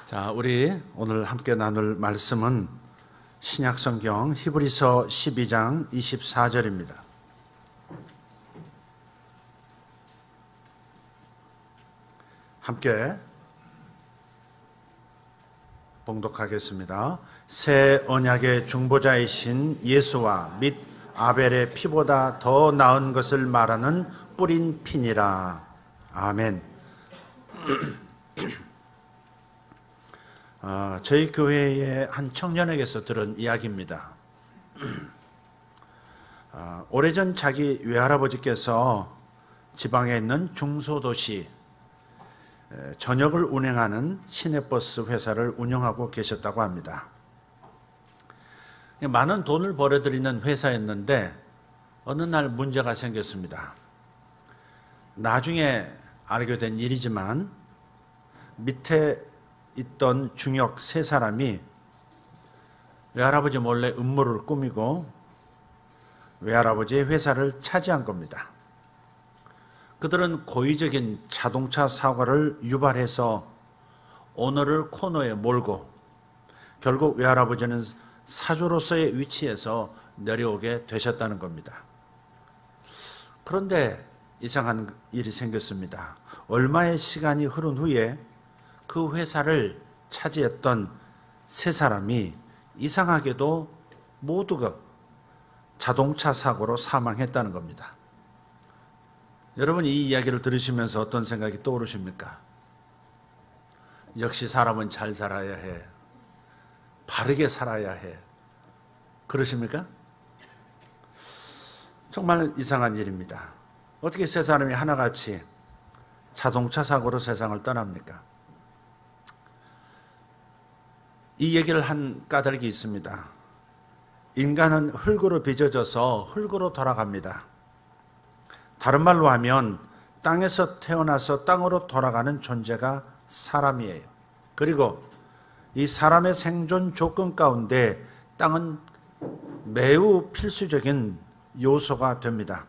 자, 우리 오늘 함께 나눌 말씀은 신약성경 히브리서 12장 24절입니다. 함께 봉독하겠습니다. 새 언약의 중보자이신 예수와 및 아벨의 피보다 더 나은 것을 말하는 뿌린 피니라. 아멘. 저희 교회의 한 청년에게서 들은 이야기입니다. 오래전 자기 외할아버지께서 지방에 있는 중소도시 전역을 운행하는 시내버스 회사를 운영하고 계셨다고 합니다. 많은 돈을 벌어들이는 회사였는데 어느 날 문제가 생겼습니다. 나중에 알게 된 일이지만 밑에 있던 중역 세 사람이 외할아버지 몰래 음모를 꾸미고 외할아버지의 회사를 차지한 겁니다. 그들은 고의적인 자동차 사고를 유발해서 오너를 코너에 몰고 결국 외할아버지는 사주로서의 위치에서 내려오게 되셨다는 겁니다. 그런데 이상한 일이 생겼습니다. 얼마의 시간이 흐른 후에 그 회사를 차지했던 세 사람이 이상하게도 모두가 자동차 사고로 사망했다는 겁니다. 여러분, 이 이야기를 들으시면서 어떤 생각이 떠오르십니까? 역시 사람은 잘 살아야 해. 바르게 살아야 해. 그러십니까? 정말 이상한 일입니다. 어떻게 세 사람이 하나같이 자동차 사고로 세상을 떠납니까? 이 얘기를 한 까닭이 있습니다. 인간은 흙으로 빚어져서 흙으로 돌아갑니다. 다른 말로 하면 땅에서 태어나서 땅으로 돌아가는 존재가 사람이에요. 그리고 이 사람의 생존 조건 가운데 땅은 매우 필수적인 요소가 됩니다.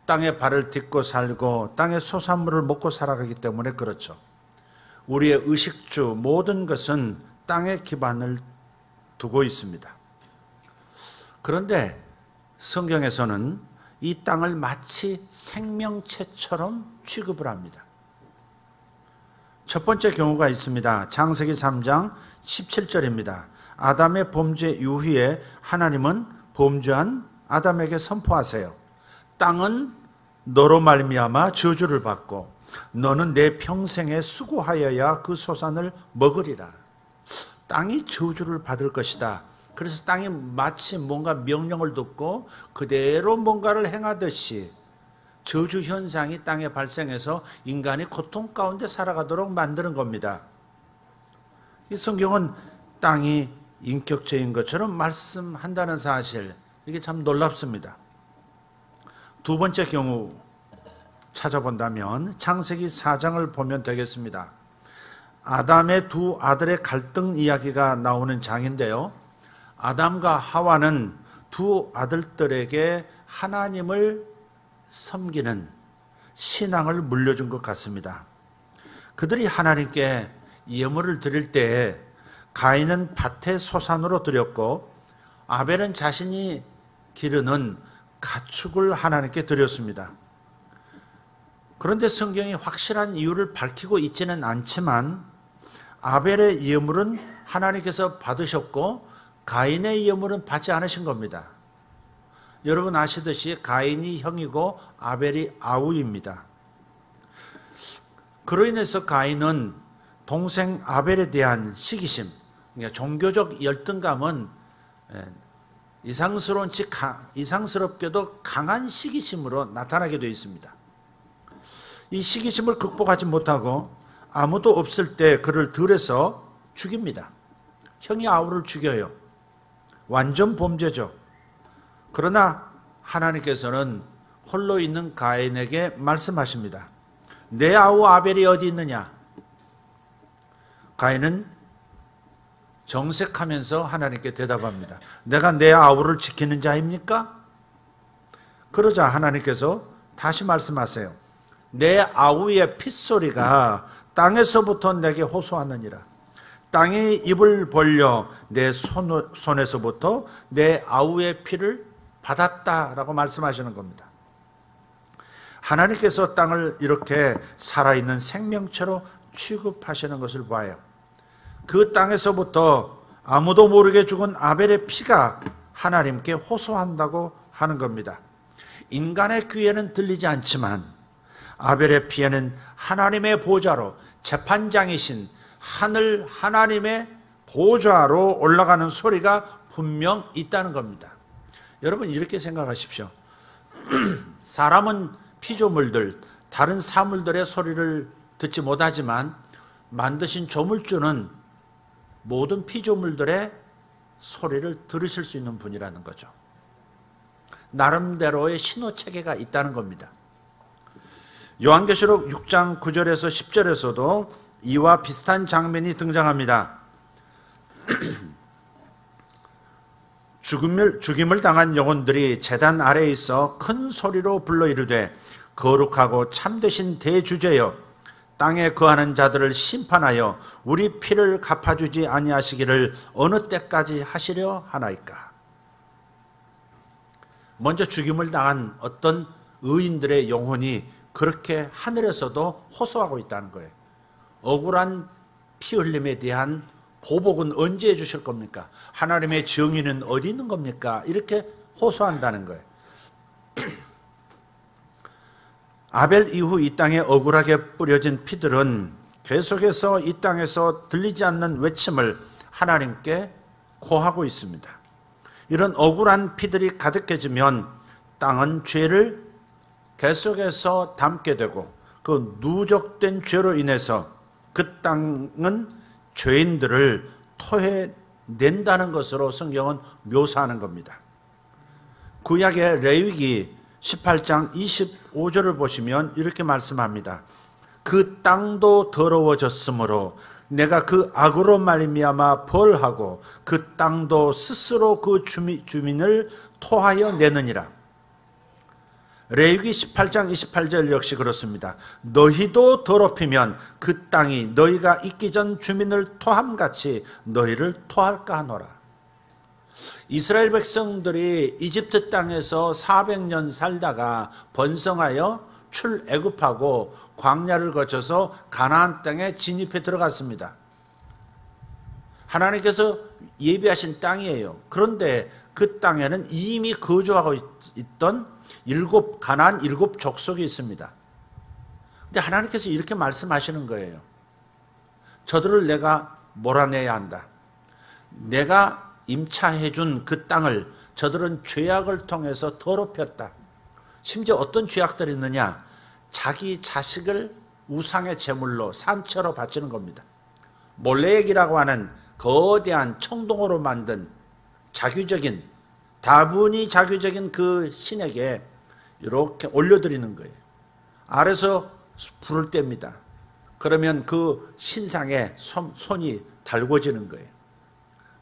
땅에 발을 딛고 살고 땅의 소산물을 먹고 살아가기 때문에 그렇죠. 우리의 의식주 모든 것은 땅에 기반을 두고 있습니다. 그런데 성경에서는 이 땅을 마치 생명체처럼 취급을 합니다. 첫 번째 경우가 있습니다. 창세기 3장 17절입니다. 아담의 범죄 이후에 하나님은 범죄한 아담에게 선포하세요. 땅은 너로 말미암아 저주를 받고 너는 내 평생에 수고하여야 그 소산을 먹으리라. 땅이 저주를 받을 것이다. 그래서 땅이 마치 뭔가 명령을 듣고 그대로 뭔가를 행하듯이 저주 현상이 땅에 발생해서 인간이 고통 가운데 살아가도록 만드는 겁니다. 이 성경은 땅이 인격체인 것처럼 말씀한다는 사실, 이게 참 놀랍습니다. 두 번째 경우 찾아본다면 창세기 4장을 보면 되겠습니다. 아담의 두 아들의 갈등 이야기가 나오는 장인데요. 아담과 하와는 두 아들들에게 하나님을 섬기는 신앙을 물려준 것 같습니다. 그들이 하나님께 예물을 드릴 때 가인은 밭의 소산으로 드렸고 아벨은 자신이 기르는 가축을 하나님께 드렸습니다. 그런데 성경이 확실한 이유를 밝히고 있지는 않지만 아벨의 예물은 하나님께서 받으셨고 가인의 예물은 받지 않으신 겁니다. 여러분 아시듯이 가인이 형이고 아벨이 아우입니다. 그로 인해서 가인은 동생 아벨에 대한 시기심, 그러니까 종교적 열등감은 이상스럽게도 강한 시기심으로 나타나게 되어 있습니다. 이 시기심을 극복하지 못하고 아무도 없을 때 그를 들여서 죽입니다. 형이 아우를 죽여요. 완전 범죄죠. 그러나 하나님께서는 홀로 있는 가인에게 말씀하십니다. 내 아우 아벨이 어디 있느냐? 가인은 정색하면서 하나님께 대답합니다. 내가 내 아우를 지키는 자입니까? 그러자 하나님께서 다시 말씀하세요. 내 아우의 핏소리가 땅에서부터 내게 호소하느니라. 땅에 입을 벌려 내 손에서부터 내 아우의 피를 받았다라고 말씀하시는 겁니다. 하나님께서 땅을 이렇게 살아있는 생명체로 취급하시는 것을 봐요. 그 땅에서부터 아무도 모르게 죽은 아벨의 피가 하나님께 호소한다고 하는 겁니다. 인간의 귀에는 들리지 않지만 아벨의 피에는 하나님의 보좌로, 재판장이신 하늘 하나님의 보좌로 올라가는 소리가 분명 있다는 겁니다. 여러분 이렇게 생각하십시오. 사람은 피조물들, 다른 사물들의 소리를 듣지 못하지만 만드신 조물주는 모든 피조물들의 소리를 들으실 수 있는 분이라는 거죠. 나름대로의 신호체계가 있다는 겁니다. 요한계시록 6장 9절에서 10절에서도 이와 비슷한 장면이 등장합니다. 죽임을 당한 영혼들이 제단 아래에 있어 큰 소리로 불러 이르되 거룩하고 참되신 대주제여, 땅에 거하는 자들을 심판하여 우리 피를 갚아주지 아니하시기를 어느 때까지 하시려 하나이까. 먼저 죽임을 당한 어떤 의인들의 영혼이 그렇게 하늘에서도 호소하고 있다는 거예요. 억울한 피 흘림에 대한 보복은 언제 해주실 겁니까? 하나님의 정의는 어디 있는 겁니까? 이렇게 호소한다는 거예요. 아벨 이후 이 땅에 억울하게 뿌려진 피들은 계속해서 이 땅에서 들리지 않는 외침을 하나님께 고하고 있습니다. 이런 억울한 피들이 가득해지면 땅은 죄를 계속해서 담게 되고 그 누적된 죄로 인해서 그 땅은 죄인들을 토해낸다는 것으로 성경은 묘사하는 겁니다. 구약의 레위기 18장 25절을 보시면 이렇게 말씀합니다. 그 땅도 더러워졌으므로 내가 그 악으로 말미암아 벌하고 그 땅도 스스로 그 주민을 토하여 내느니라. 레위기 18장 28절 역시 그렇습니다. 너희도 더럽히면 그 땅이 너희가 있기 전 주민을 토함같이 너희를 토할까 하노라. 이스라엘 백성들이 이집트 땅에서 400년 살다가 번성하여 출애굽하고 광야를 거쳐서 가나안 땅에 진입해 들어갔습니다. 하나님께서 예비하신 땅이에요. 그런데 그 땅에는 이미 거주하고 있던 가나안 7족속이 있습니다. 근데 하나님께서 이렇게 말씀하시는 거예요. 저들을 내가 몰아내야 한다. 내가 임차해 준 그 땅을 저들은 죄악을 통해서 더럽혔다. 심지어 어떤 죄악들이 있느냐? 자기 자식을 우상의 제물로 산채로 바치는 겁니다. 몰레액이라고 하는 거대한 청동으로 만든 자규적인, 다분히 자규적인 그 신에게 이렇게 올려드리는 거예요. 아래서 불을 뗍니다. 그러면 그 신상에 손이 달궈지는 거예요.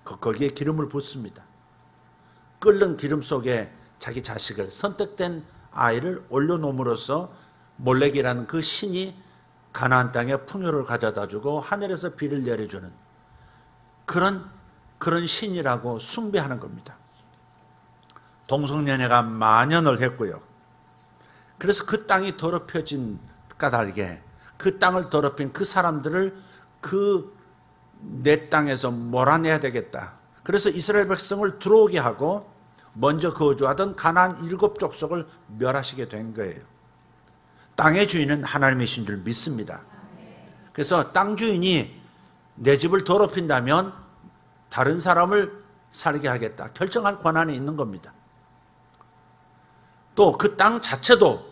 거기에 기름을 붓습니다. 끓는 기름 속에 자기 자식을, 선택된 아이를 올려놓음으로써 몰렉이라는 그 신이 가나안 땅에 풍요를 가져다주고 하늘에서 비를 내려주는 그런 신이라고 숭배하는 겁니다. 동성연애가 만연을 했고요. 그래서 그 땅이 더럽혀진 까닭에 그 땅을 더럽힌 그 사람들을 내 땅에서 몰아내야 되겠다. 그래서 이스라엘 백성을 들어오게 하고 먼저 거주하던 가나안 7족속을 멸하시게 된 거예요. 땅의 주인은 하나님이신 줄 믿습니다. 그래서 땅 주인이 내 집을 더럽힌다면 다른 사람을 살게 하겠다. 결정할 권한이 있는 겁니다. 또 그 땅 자체도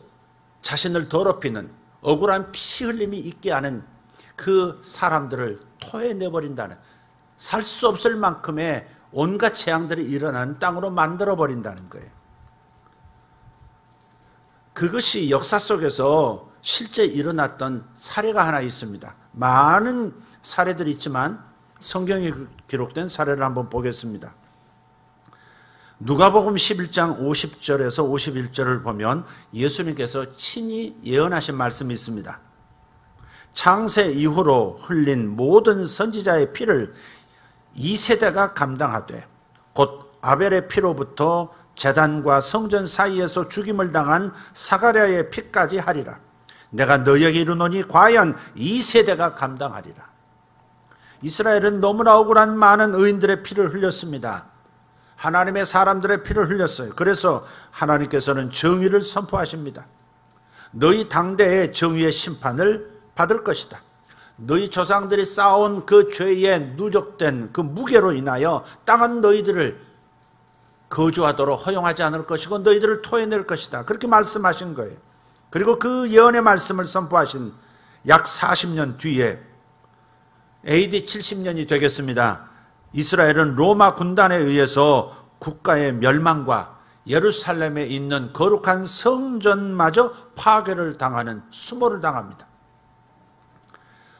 자신을 더럽히는 억울한 피 흘림이 있게 하는 그 사람들을 토해내버린다는, 살 수 없을 만큼의 온갖 재앙들이 일어나는 땅으로 만들어버린다는 거예요. 그것이 역사 속에서 실제 일어났던 사례가 하나 있습니다. 많은 사례들이 있지만 성경에 기록된 사례를 한번 보겠습니다. 누가복음 11장 50절에서 51절을 보면 예수님께서 친히 예언하신 말씀이 있습니다. 창세 이후로 흘린 모든 선지자의 피를 2세대가 감당하되 곧 아벨의 피로부터 제단과 성전 사이에서 죽임을 당한 사가랴의 피까지 하리라. 내가 너희에게 이르노니 과연 2세대가 감당하리라. 이스라엘은 너무나 억울한 많은 의인들의 피를 흘렸습니다. 하나님의 사람들의 피를 흘렸어요. 그래서 하나님께서는 정의를 선포하십니다. 너희 당대의 정의의 심판을 받을 것이다. 너희 조상들이 쌓아온 그 죄에 누적된 그 무게로 인하여 땅은 너희들을 거주하도록 허용하지 않을 것이고 너희들을 토해낼 것이다. 그렇게 말씀하신 거예요. 그리고 그 예언의 말씀을 선포하신 약 40년 뒤에 AD 70년이 되겠습니다. 이스라엘은 로마 군단에 의해서 국가의 멸망과 예루살렘에 있는 거룩한 성전마저 파괴를 당하는 수모를 당합니다.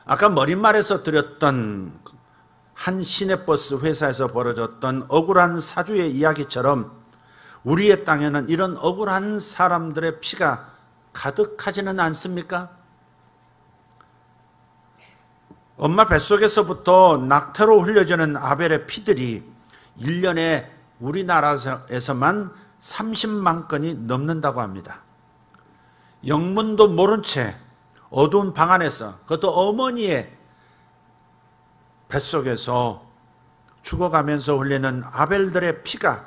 아까 머릿말에서 드렸던 한 시내버스 회사에서 벌어졌던 억울한 사주의 이야기처럼 우리의 땅에는 이런 억울한 사람들의 피가 가득하지는 않습니까? 엄마 뱃속에서부터 낙태로 흘려지는 아벨의 피들이 1년에 우리나라에서만 30만 건이 넘는다고 합니다. 영문도 모른 채 어두운 방 안에서, 그것도 어머니의 뱃속에서 죽어가면서 흘리는 아벨들의 피가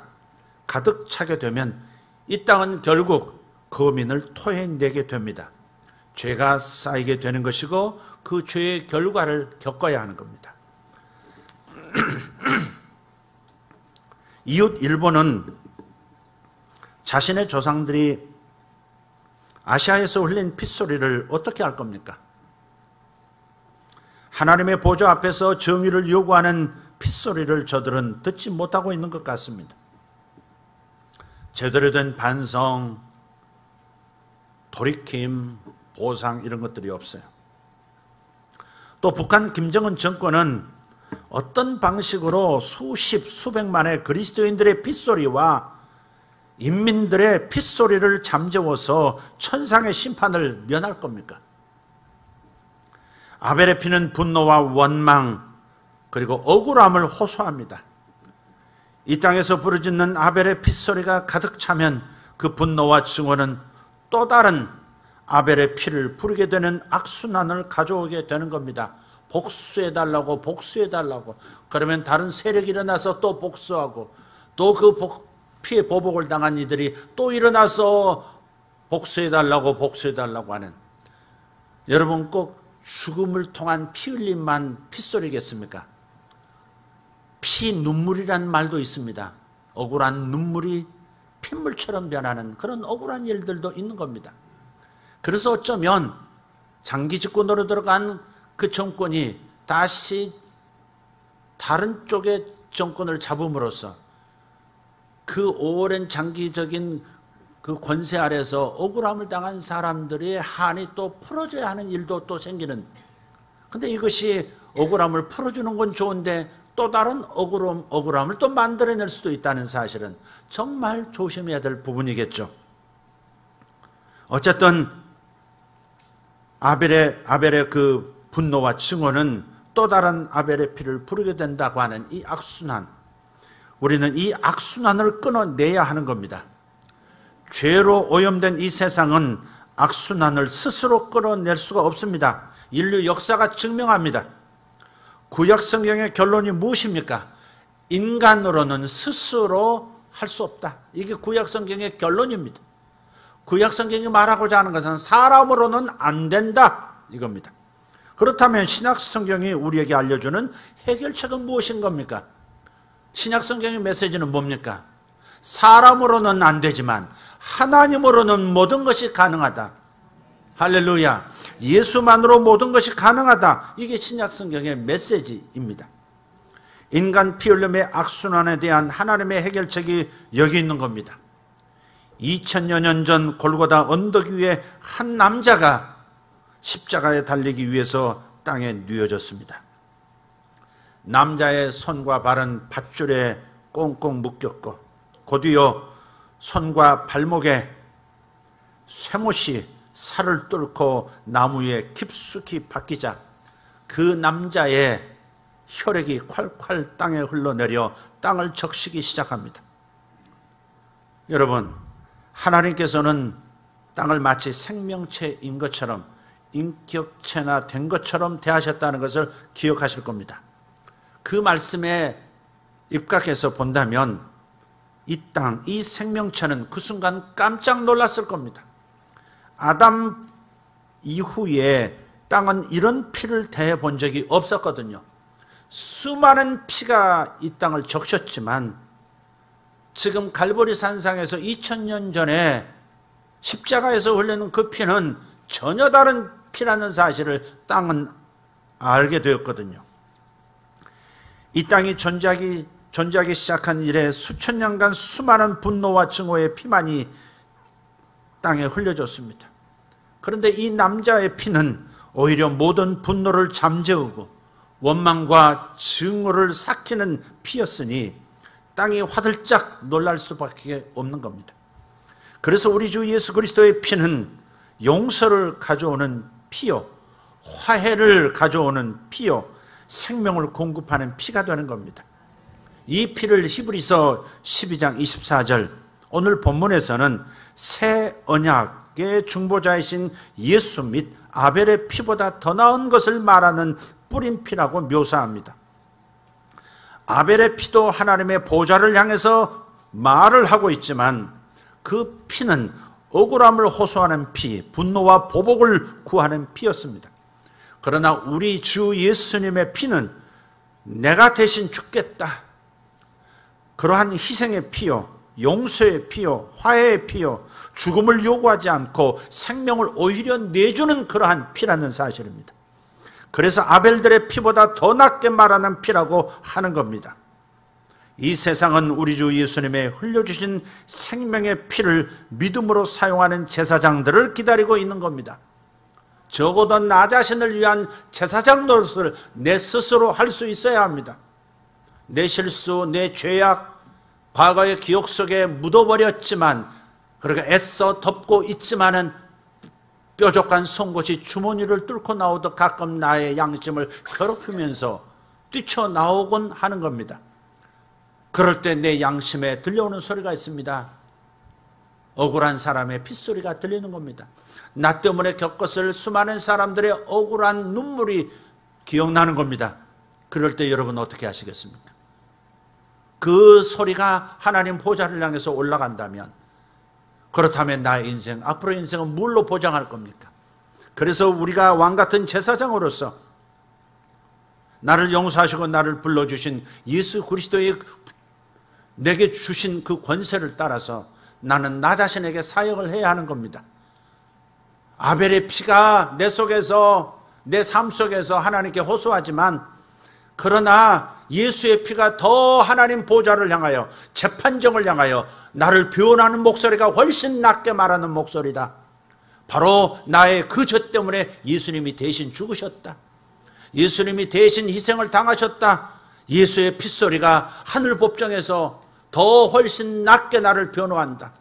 가득 차게 되면 이 땅은 결국 거민을 토해내게 됩니다. 죄가 쌓이게 되는 것이고 그 죄의 결과를 겪어야 하는 겁니다. 이웃 일본은 자신의 조상들이 아시아에서 흘린 핏소리를 어떻게 할 겁니까? 하나님의 보좌 앞에서 정의를 요구하는 핏소리를 저들은 듣지 못하고 있는 것 같습니다. 제대로 된 반성, 돌이킴, 보상 이런 것들이 없어요. 또 북한 김정은 정권은 어떤 방식으로 수십, 수백만의 그리스도인들의 핏소리와 인민들의 핏소리를 잠재워서 천상의 심판을 면할 겁니까? 아벨의 피는 분노와 원망 그리고 억울함을 호소합니다. 이 땅에서 부르짖는 아벨의 핏소리가 가득 차면 그 분노와 증오는 또 다른 아벨의 피를 부르게 되는 악순환을 가져오게 되는 겁니다. 복수해달라고 복수해달라고. 그러면 다른 세력이 일어나서 또 복수하고 또 그 피해 보복을 당한 이들이 또 일어나서 복수해달라고 복수해달라고 하는, 여러분 꼭 죽음을 통한 피 흘림만 핏소리겠습니까? 피 눈물이란 말도 있습니다. 억울한 눈물이 핏물처럼 변하는 그런 억울한 일들도 있는 겁니다. 그래서 어쩌면 장기 집권으로 들어간 그 정권이 다시 다른 쪽의 정권을 잡음으로써 그 오랜 장기적인 그 권세 아래서 억울함을 당한 사람들의 한이 또 풀어져야 하는 일도 또 생기는. 근데 이것이 억울함을 풀어주는 건 좋은데 또 다른 억울함을 또 만들어낼 수도 있다는 사실은 정말 조심해야 될 부분이겠죠. 어쨌든 아벨의 그 분노와 증오는 또 다른 아벨의 피를 부르게 된다고 하는 이 악순환, 우리는 이 악순환을 끊어내야 하는 겁니다. 죄로 오염된 이 세상은 악순환을 스스로 끊어낼 수가 없습니다. 인류 역사가 증명합니다. 구약 성경의 결론이 무엇입니까? 인간으로는 스스로 할 수 없다. 이게 구약 성경의 결론입니다. 구약 성경이 말하고자 하는 것은 사람으로는 안 된다 이겁니다. 그렇다면 신약 성경이 우리에게 알려주는 해결책은 무엇인 겁니까? 신약 성경의 메시지는 뭡니까? 사람으로는 안 되지만 하나님으로는 모든 것이 가능하다. 할렐루야. 예수만으로 모든 것이 가능하다. 이게 신약 성경의 메시지입니다. 인간 피 흘림의 악순환에 대한 하나님의 해결책이 여기 있는 겁니다. 2000여 년 전 골고다 언덕 위에 한 남자가 십자가에 달리기 위해서 땅에 누워졌습니다. 남자의 손과 발은 밧줄에 꽁꽁 묶였고 곧이어 손과 발목에 쇠못이 살을 뚫고 나무 위에 깊숙이 박히자 그 남자의 혈액이 콸콸 땅에 흘러내려 땅을 적시기 시작합니다. 여러분, 하나님께서는 땅을 마치 생명체인 것처럼 인격체나 된 것처럼 대하셨다는 것을 기억하실 겁니다. 그 말씀에 입각해서 본다면 이 땅, 이 생명체는 그 순간 깜짝 놀랐을 겁니다. 아담 이후에 땅은 이런 피를 대해 본 적이 없었거든요. 수많은 피가 이 땅을 적셨지만 지금 갈보리 산상에서 2000년 전에 십자가에서 흘리는 그 피는 전혀 다른 피라는 사실을 땅은 알게 되었거든요. 이 땅이 존재하기 시작한 이래 수천 년간 수많은 분노와 증오의 피만이 땅에 흘려졌습니다. 그런데 이 남자의 피는 오히려 모든 분노를 잠재우고 원망과 증오를 삭히는 피였으니 땅이 화들짝 놀랄 수밖에 없는 겁니다. 그래서 우리 주 예수 그리스도의 피는 용서를 가져오는 피요, 화해를 가져오는 피요, 생명을 공급하는 피가 되는 겁니다. 이 피를 히브리서 12장 24절, 오늘 본문에서는 새 언약의 중보자이신 예수 및 아벨의 피보다 더 나은 것을 말하는 뿌린 피라고 묘사합니다. 아벨의 피도 하나님의 보좌를 향해서 말을 하고 있지만 그 피는 억울함을 호소하는 피, 분노와 보복을 구하는 피였습니다. 그러나 우리 주 예수님의 피는 내가 대신 죽겠다, 그러한 희생의 피요, 용서의 피요, 화해의 피요, 죽음을 요구하지 않고 생명을 오히려 내주는 그러한 피라는 사실입니다. 그래서 아벨들의 피보다 더 낫게 말하는 피라고 하는 겁니다. 이 세상은 우리 주 예수님의 흘려주신 생명의 피를 믿음으로 사용하는 제사장들을 기다리고 있는 겁니다. 적어도 나 자신을 위한 제사장 노릇을 내 스스로 할 수 있어야 합니다. 내 실수, 내 죄악, 과거의 기억 속에 묻어버렸지만 그렇게 애써 덮고 있지만은 뾰족한 송곳이 주머니를 뚫고 나오듯 가끔 나의 양심을 괴롭히면서 뛰쳐나오곤 하는 겁니다. 그럴 때 내 양심에 들려오는 소리가 있습니다. 억울한 사람의 핏소리가 들리는 겁니다. 나 때문에 겪었을 수많은 사람들의 억울한 눈물이 기억나는 겁니다. 그럴 때 여러분 어떻게 하시겠습니까? 그 소리가 하나님 보좌를 향해서 올라간다면, 그렇다면 나의 인생, 앞으로의 인생은 뭘로 보장할 겁니까? 그래서 우리가 왕같은 제사장으로서 나를 용서하시고 나를 불러주신 예수 그리스도의 내게 주신 그 권세를 따라서 나는 나 자신에게 사역을 해야 하는 겁니다. 아벨의 피가 내 속에서, 내 삶 속에서 하나님께 호소하지만, 그러나 예수의 피가 더 하나님 보좌를 향하여, 재판정을 향하여 나를 변호하는 목소리가 훨씬 낫게 말하는 목소리다. 바로 나의 그 죄 때문에 예수님이 대신 죽으셨다, 예수님이 대신 희생을 당하셨다. 예수의 핏소리가 하늘 법정에서 더 훨씬 낫게 나를 변호한다.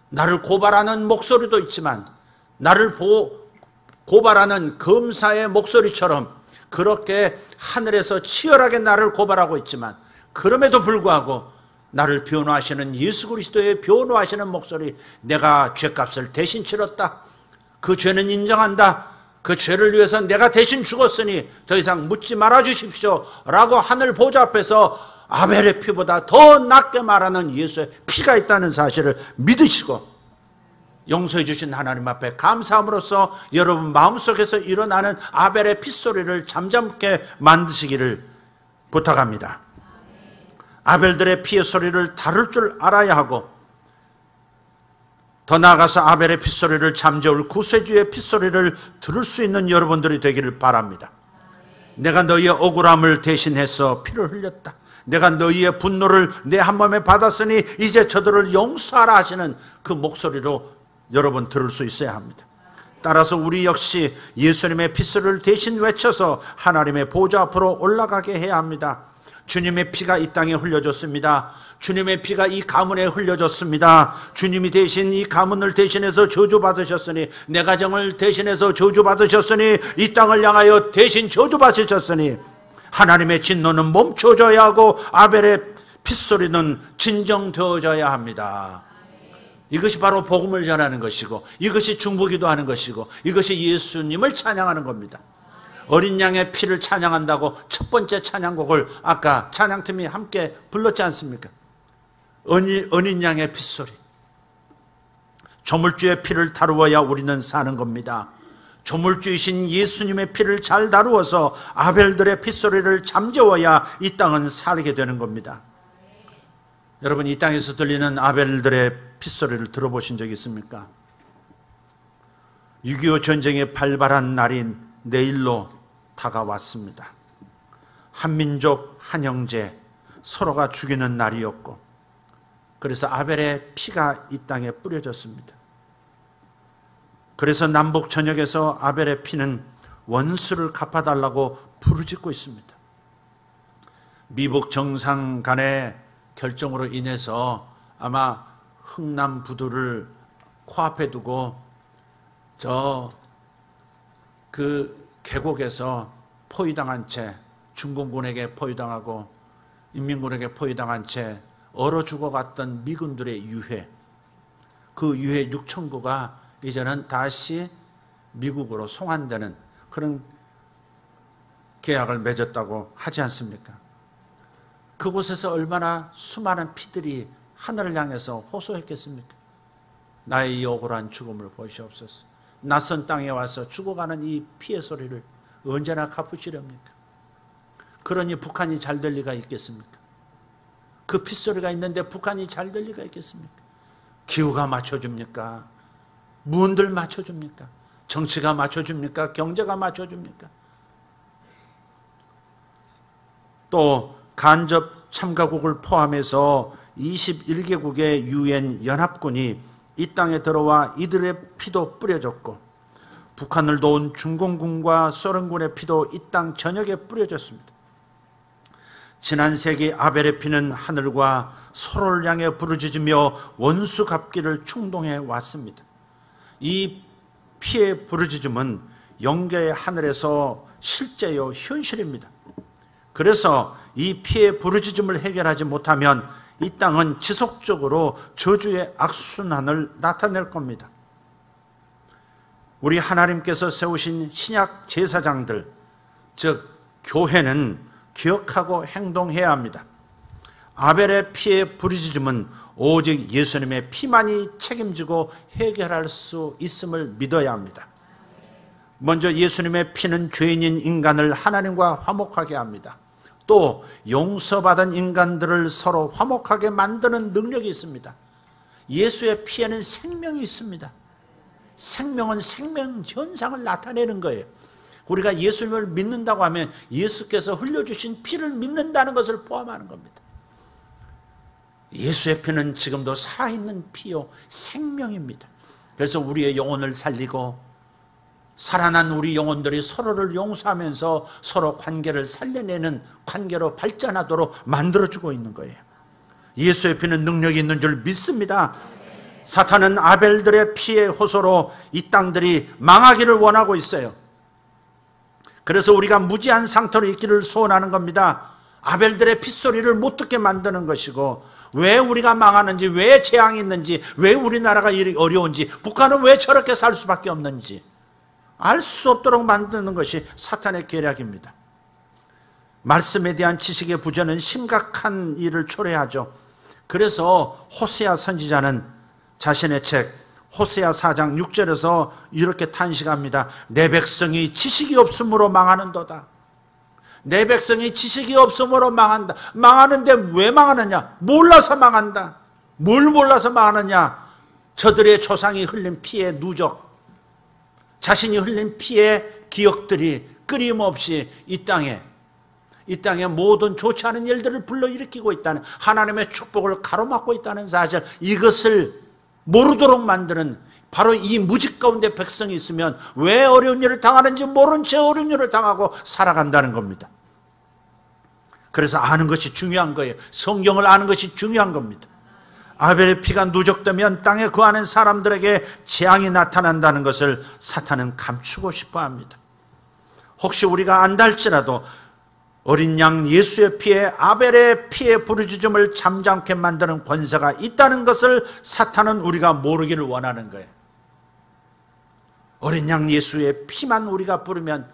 나를 고발하는 목소리도 있지만 나를 고발하는 검사의 목소리처럼 그렇게 하늘에서 치열하게 나를 고발하고 있지만, 그럼에도 불구하고 나를 변호하시는 예수 그리스도의 변호하시는 목소리, 내가 죄값을 대신 치렀다, 그 죄는 인정한다, 그 죄를 위해서 내가 대신 죽었으니 더 이상 묻지 말아 주십시오 라고 하늘 보좌 앞에서 아벨의 피보다 더 낫게 말하는 예수의 피가 있다는 사실을 믿으시고 용서해 주신 하나님 앞에 감사함으로써 여러분 마음속에서 일어나는 아벨의 핏소리를 잠잠게 만드시기를 부탁합니다. 아벨들의 피의 소리를 다룰 줄 알아야 하고, 더 나아가서 아벨의 핏소리를 잠재울 구세주의 핏소리를 들을 수 있는 여러분들이 되기를 바랍니다. 내가 너희의 억울함을 대신해서 피를 흘렸다, 내가 너희의 분노를 내 한 몸에 받았으니 이제 저들을 용서하라 하시는 그 목소리로 여러분 들을 수 있어야 합니다. 따라서 우리 역시 예수님의 핏소리를 대신 외쳐서 하나님의 보좌 앞으로 올라가게 해야 합니다. 주님의 피가 이 땅에 흘려졌습니다. 주님의 피가 이 가문에 흘려졌습니다. 주님이 대신 이 가문을 대신해서 저주받으셨으니, 내 가정을 대신해서 저주받으셨으니, 이 땅을 향하여 대신 저주받으셨으니 하나님의 진노는 멈춰져야 하고 아벨의 핏소리는 진정되어져야 합니다. 이것이 바로 복음을 전하는 것이고, 이것이 중보기도하는 것이고, 이것이 예수님을 찬양하는 겁니다. 어린 양의 피를 찬양한다고 첫 번째 찬양곡을 아까 찬양팀이 함께 불렀지 않습니까? 어린 양의 핏소리. 조물주의 피를 다루어야 우리는 사는 겁니다. 조물주이신 예수님의 피를 잘 다루어서 아벨들의 핏소리를 잠재워야 이 땅은 살게 되는 겁니다. 여러분, 이 땅에서 들리는 아벨들의 핏소리를 들어보신 적 있습니까? 6.25 전쟁의 발발한 날이 내일로 다가왔습니다. 한민족, 한형제, 서로가 죽이는 날이었고, 그래서 아벨의 피가 이 땅에 뿌려졌습니다. 그래서 남북 전역에서 아벨의 피는 원수를 갚아달라고 부르짖고 있습니다. 미북 정상 간의 결정으로 인해서 아마 흥남 부두를 코앞에 두고 그 계곡에서 포위당한 채, 중공군에게 포위당하고 인민군에게 포위당한 채 얼어 죽어갔던 미군들의 유해, 그 유해 6,000구가 이제는 다시 미국으로 송환되는 그런 계약을 맺었다고 하지 않습니까? 그곳에서 얼마나 수많은 피들이 하늘을 향해서 호소했겠습니까? 나의 이 억울한 죽음을 보시옵소서. 낯선 땅에 와서 죽어가는 이 피의 소리를 언제나 갚으시렵니까? 그러니 북한이 잘 될 리가 있겠습니까? 그 핏소리가 있는데 북한이 잘 될 리가 있겠습니까? 기후가 맞춰줍니까? 무언들 맞춰줍니까? 정치가 맞춰줍니까? 경제가 맞춰줍니까? 또 간접 참가국을 포함해서 21개국의 유엔 연합군이 이 땅에 들어와 이들의 피도 뿌려졌고, 북한을 도운 중공군과 소련군의 피도 이 땅 전역에 뿌려졌습니다. 지난 세기 아벨의 피는 하늘과 서로를 향해 부르짖으며 원수 갚기를 충동해 왔습니다. 이 피의 부르짖음은 영계의 하늘에서 실제요 현실입니다. 그래서 이 피의 부르짖음을 해결하지 못하면 이 땅은 지속적으로 저주의 악순환을 나타낼 겁니다. 우리 하나님께서 세우신 신약 제사장들, 즉 교회는 기억하고 행동해야 합니다. 아벨의 피의 부르짖음은 오직 예수님의 피만이 책임지고 해결할 수 있음을 믿어야 합니다. 먼저 예수님의 피는 죄인인 인간을 하나님과 화목하게 합니다. 또 용서받은 인간들을 서로 화목하게 만드는 능력이 있습니다. 예수의 피에는 생명이 있습니다. 생명은 생명 현상을 나타내는 거예요. 우리가 예수님을 믿는다고 하면 예수께서 흘려주신 피를 믿는다는 것을 포함하는 겁니다. 예수의 피는 지금도 살아있는 피요 생명입니다. 그래서 우리의 영혼을 살리고 살아난 우리 영혼들이 서로를 용서하면서 서로 관계를 살려내는 관계로 발전하도록 만들어주고 있는 거예요. 예수의 피는 능력이 있는 줄 믿습니다. 사탄은 아벨들의 피의 호소로 이 땅들이 망하기를 원하고 있어요. 그래서 우리가 무지한 상태로 있기를 소원하는 겁니다. 아벨들의 핏소리를 못 듣게 만드는 것이고, 왜 우리가 망하는지, 왜 재앙이 있는지, 왜 우리나라가 이리 어려운지, 북한은 왜 저렇게 살 수밖에 없는지 알 수 없도록 만드는 것이 사탄의 계략입니다. 말씀에 대한 지식의 부재는 심각한 일을 초래하죠. 그래서 호세아 선지자는 자신의 책 호세아 4장 6절에서 이렇게 탄식합니다. 내 백성이 지식이 없으므로 망하는도다. 내 백성이 지식이 없으므로 망한다. 망하는데 왜 망하느냐? 몰라서 망한다. 뭘 몰라서 망하느냐? 저들의 조상이 흘린 피의 누적, 자신이 흘린 피의 기억들이 끊임없이 이 땅에 모든 좋지 않은 일들을 불러일으키고 있다는, 하나님의 축복을 가로막고 있다는 사실, 이것을 모르도록 만드는 바로 이 무직 가운데 백성이 있으면 왜 어려운 일을 당하는지 모른 채 어려운 일을 당하고 살아간다는 겁니다. 그래서 아는 것이 중요한 거예요. 성경을 아는 것이 중요한 겁니다. 아벨의 피가 누적되면 땅에 거하는 사람들에게 재앙이 나타난다는 것을 사탄은 감추고 싶어 합니다. 혹시 우리가 안다 할지라도 어린 양 예수의 피에 아벨의 피의 부르짖음을 잠잠케 만드는 권세가 있다는 것을 사탄은 우리가 모르기를 원하는 거예요. 어린 양 예수의 피만 우리가 부르면,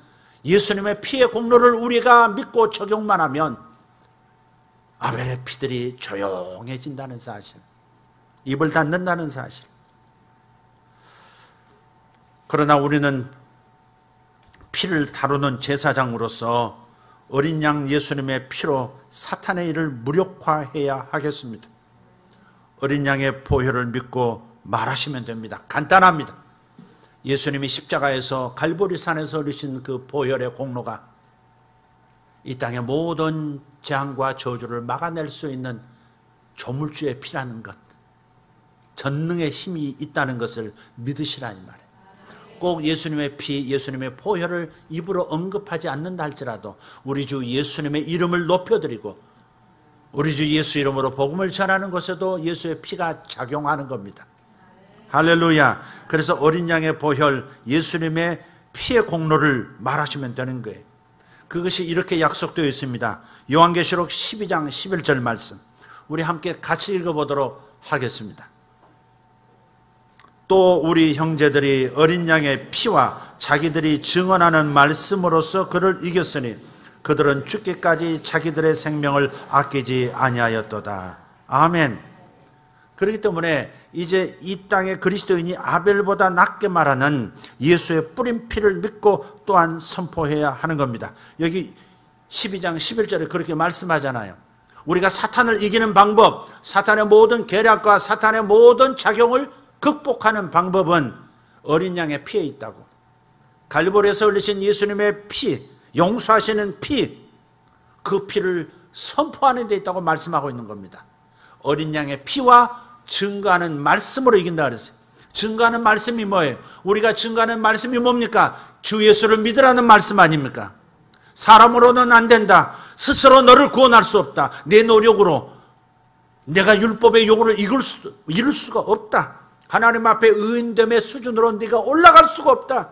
예수님의 피의 공로를 우리가 믿고 적용만 하면 아벨의 피들이 조용해진다는 사실, 입을 닫는다는 사실. 그러나 우리는 피를 다루는 제사장으로서 어린 양 예수님의 피로 사탄의 일을 무력화해야 하겠습니다. 어린 양의 보혈을 믿고 말하시면 됩니다. 간단합니다. 예수님이 십자가에서 갈보리산에서 흘리신 그 보혈의 공로가 이 땅의 모든 재앙과 저주를 막아낼 수 있는 조물주의 피라는 것, 전능의 힘이 있다는 것을 믿으시라는 말이에요. 꼭 예수님의 피, 예수님의 보혈을 입으로 언급하지 않는다 할지라도 우리 주 예수님의 이름을 높여드리고 우리 주 예수 이름으로 복음을 전하는 것에도 예수의 피가 작용하는 겁니다. 할렐루야. 그래서 어린 양의 보혈, 예수님의 피의 공로를 말하시면 되는 거예요. 그것이 이렇게 약속되어 있습니다. 요한계시록 12장 11절 말씀, 우리 함께 같이 읽어보도록 하겠습니다. 또 우리 형제들이 어린 양의 피와 자기들이 증언하는 말씀으로써 그를 이겼으니 그들은 죽기까지 자기들의 생명을 아끼지 아니하였도다. 아멘. 그렇기 때문에 이제 이 땅의 그리스도인이 아벨보다 낫게 말하는 예수의 뿌린 피를 믿고 또한 선포해야 하는 겁니다. 여기 12장 11절에 그렇게 말씀하잖아요. 우리가 사탄을 이기는 방법, 사탄의 모든 계략과 사탄의 모든 작용을 극복하는 방법은 어린 양의 피에 있다고. 갈보리에서 흘리신 예수님의 피, 용서하시는 피, 그 피를 선포하는 데 있다고 말씀하고 있는 겁니다. 어린 양의 피와 증거하는 말씀으로 이긴다 그랬어요. 증거하는 말씀이 뭐예요? 우리가 증거하는 말씀이 뭡니까? 주 예수를 믿으라는 말씀 아닙니까? 사람으로는 안 된다. 스스로 너를 구원할 수 없다. 내 노력으로 내가 율법의 요구를 이룰 수가 없다. 하나님 앞에 의인됨의 수준으로 네가 올라갈 수가 없다.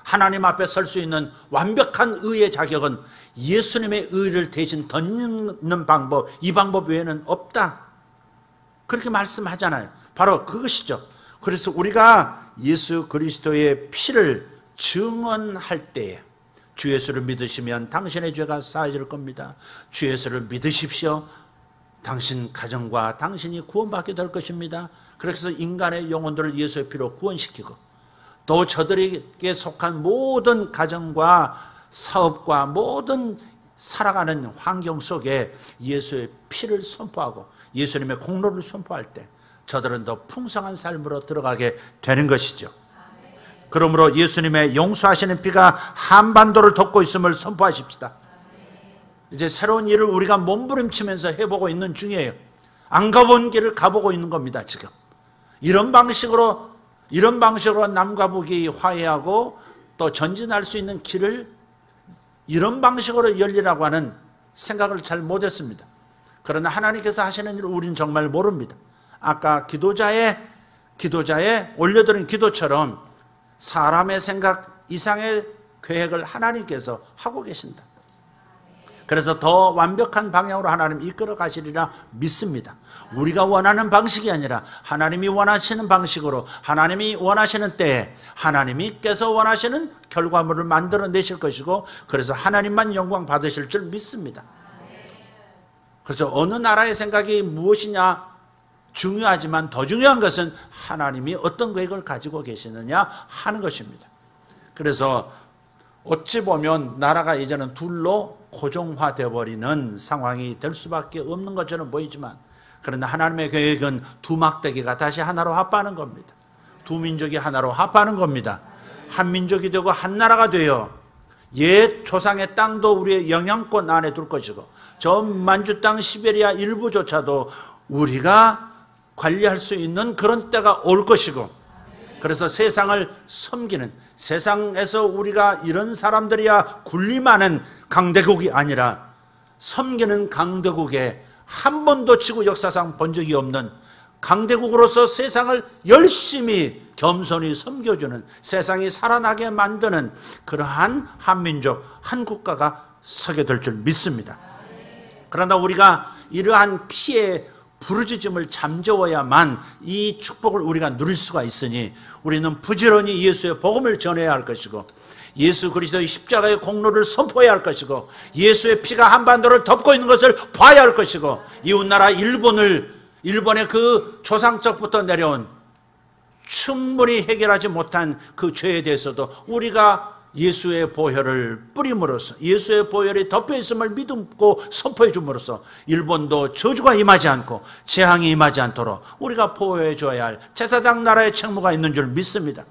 하나님 앞에 설 수 있는 완벽한 의의 자격은 예수님의 의를 대신 던지는 방법, 이 방법 외에는 없다. 그렇게 말씀하잖아요. 바로 그것이죠. 그래서 우리가 예수 그리스도의 피를 증언할 때에 주 예수를 믿으시면 당신의 죄가 사해질 겁니다. 주 예수를 믿으십시오. 당신 가정과 당신이 구원받게 될 것입니다. 그래서 인간의 영혼들을 예수의 피로 구원시키고 또 저들에게 속한 모든 가정과 사업과 모든 살아가는 환경 속에 예수의 피를 선포하고 예수님의 공로를 선포할 때 저들은 더 풍성한 삶으로 들어가게 되는 것이죠. 그러므로 예수님의 용서하시는 피가 한반도를 덮고 있음을 선포하십시다. 이제 새로운 일을 우리가 몸부림치면서 해보고 있는 중이에요. 안 가본 길을 가보고 있는 겁니다. 지금 이런 방식으로 남과 북이 화해하고 또 전진할 수 있는 길을 이런 방식으로 열리라고 하는 생각을 잘 못했습니다. 그러나 하나님께서 하시는 일을 우리는 정말 모릅니다. 아까 기도자의 올려드린 기도처럼 사람의 생각 이상의 계획을 하나님께서 하고 계신다. 그래서 더 완벽한 방향으로 하나님 이끌어 가시리라 믿습니다. 우리가 원하는 방식이 아니라 하나님이 원하시는 방식으로 하나님이 원하시는 때에 하나님께서 원하시는 결과물을 만들어내실 것이고 그래서 하나님만 영광 받으실 줄 믿습니다. 그래서 어느 나라의 생각이 무엇이냐 중요하지만 더 중요한 것은 하나님이 어떤 계획을 가지고 계시느냐 하는 것입니다. 그래서 어찌 보면 나라가 이제는 둘로 고정화되어 버리는 상황이 될 수밖에 없는 것처럼 보이지만 그러나 하나님의 계획은 두 막대기가 다시 하나로 합하는 겁니다. 두 민족이 하나로 합하는 겁니다. 한 민족이 되고 한 나라가 되어 옛 조상의 땅도 우리의 영향권 안에 둘 것이고 저 만주 땅 시베리아 일부조차도 우리가 관리할 수 있는 그런 때가 올 것이고 그래서 세상을 섬기는 세상에서 우리가 이런 사람들이야 군림하는 강대국이 아니라 섬기는 강대국에 한 번도 지구 역사상 본 적이 없는 강대국으로서 세상을 열심히 겸손히 섬겨주는, 세상이 살아나게 만드는 그러한 한민족, 한 국가가 서게 될 줄 믿습니다. 그러나 우리가 이러한 피해 부르짖음을 잠재워야만 이 축복을 우리가 누릴 수가 있으니 우리는 부지런히 예수의 복음을 전해야 할 것이고, 예수 그리스도의 십자가의 공로를 선포해야 할 것이고, 예수의 피가 한반도를 덮고 있는 것을 봐야 할 것이고, 이웃나라 일본의 그 조상적부터 내려온 충분히 해결하지 못한 그 죄에 대해서도 우리가 예수의 보혈을 뿌림으로써, 예수의 보혈이 덮여있음을 믿고 선포해 줌으로써 일본도 저주가 임하지 않고 재앙이 임하지 않도록 우리가 보호해 줘야 할 제사장 나라의 책무가 있는 줄 믿습니다.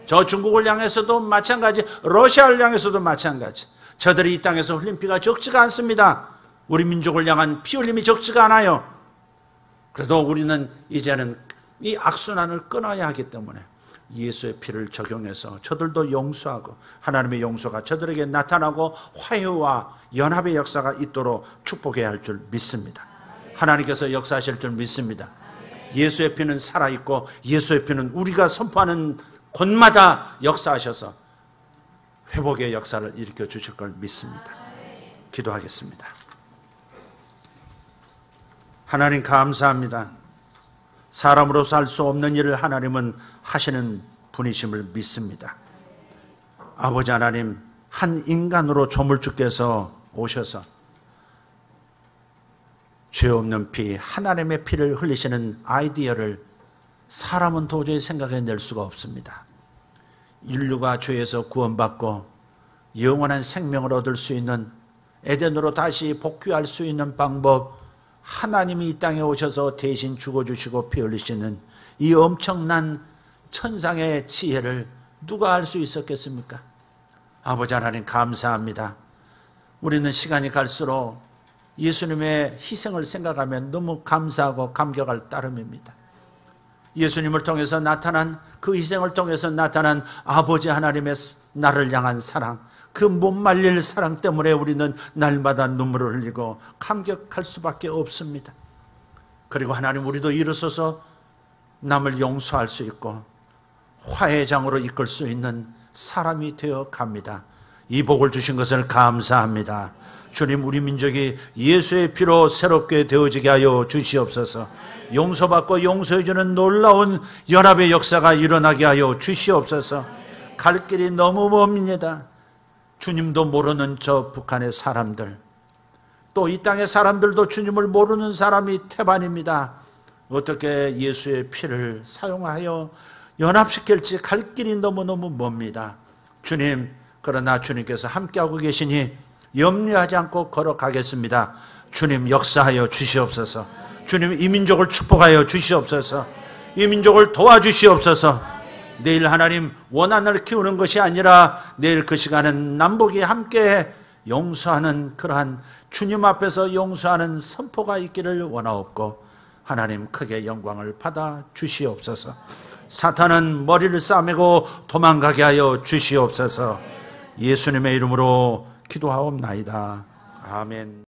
저 중국을 향해서도 마찬가지, 러시아를 향해서도 마찬가지. 저들이 이 땅에서 흘린 피가 적지가 않습니다. 우리 민족을 향한 피 흘림이 적지가 않아요. 그래도 우리는 이제는 이 악순환을 끊어야 하기 때문에 예수의 피를 적용해서 저들도 용서하고 하나님의 용서가 저들에게 나타나고 화해와 연합의 역사가 있도록 축복해야 할 줄 믿습니다. 하나님께서 역사하실 줄 믿습니다. 예수의 피는 살아있고 예수의 피는 우리가 선포하는 곳마다 역사하셔서 회복의 역사를 일으켜 주실 걸 믿습니다. 기도하겠습니다. 하나님 감사합니다. 사람으로서 할 수 없는 일을 하나님은 하시는 분이심을 믿습니다. 아버지 하나님, 한 인간으로 조물주께서 오셔서 죄 없는 피, 하나님의 피를 흘리시는 아이디어를 사람은 도저히 생각해낼 수가 없습니다. 인류가 죄에서 구원받고 영원한 생명을 얻을 수 있는, 에덴으로 다시 복귀할 수 있는 방법, 하나님이 이 땅에 오셔서 대신 죽어주시고 피 흘리시는 이 엄청난 천상의 지혜를 누가 알 수 있었겠습니까? 아버지 하나님 감사합니다. 우리는 시간이 갈수록 예수님의 희생을 생각하면 너무 감사하고 감격할 따름입니다. 예수님을 통해서 나타난, 그 희생을 통해서 나타난 아버지 하나님의 나를 향한 사랑, 그 못 말릴 사랑 때문에 우리는 날마다 눈물을 흘리고 감격할 수밖에 없습니다. 그리고 하나님, 우리도 일어서서 남을 용서할 수 있고 화해장으로 이끌 수 있는 사람이 되어 갑니다. 이 복을 주신 것을 감사합니다. 주님, 우리 민족이 예수의 피로 새롭게 되어지게 하여 주시옵소서. 용서받고 용서해주는 놀라운 연합의 역사가 일어나게 하여 주시옵소서. 갈 길이 너무 멉니다. 주님도 모르는 저 북한의 사람들, 또 이 땅의 사람들도 주님을 모르는 사람이 태반입니다. 어떻게 예수의 피를 사용하여 연합시킬지 갈 길이 너무너무 멉니다. 주님, 그러나 주님께서 함께하고 계시니 염려하지 않고 걸어가겠습니다. 주님, 역사하여 주시옵소서. 주님, 이 민족을 축복하여 주시옵소서. 이 민족을 도와주시옵소서. 내일 하나님 원한을 키우는 것이 아니라 내일 그 시간은 남북이 함께 용서하는, 그러한 주님 앞에서 용서하는 선포가 있기를 원하옵고, 하나님 크게 영광을 받아 주시옵소서. 사탄은 머리를 싸매고 도망가게 하여 주시옵소서. 예수님의 이름으로 기도하옵나이다. 아멘.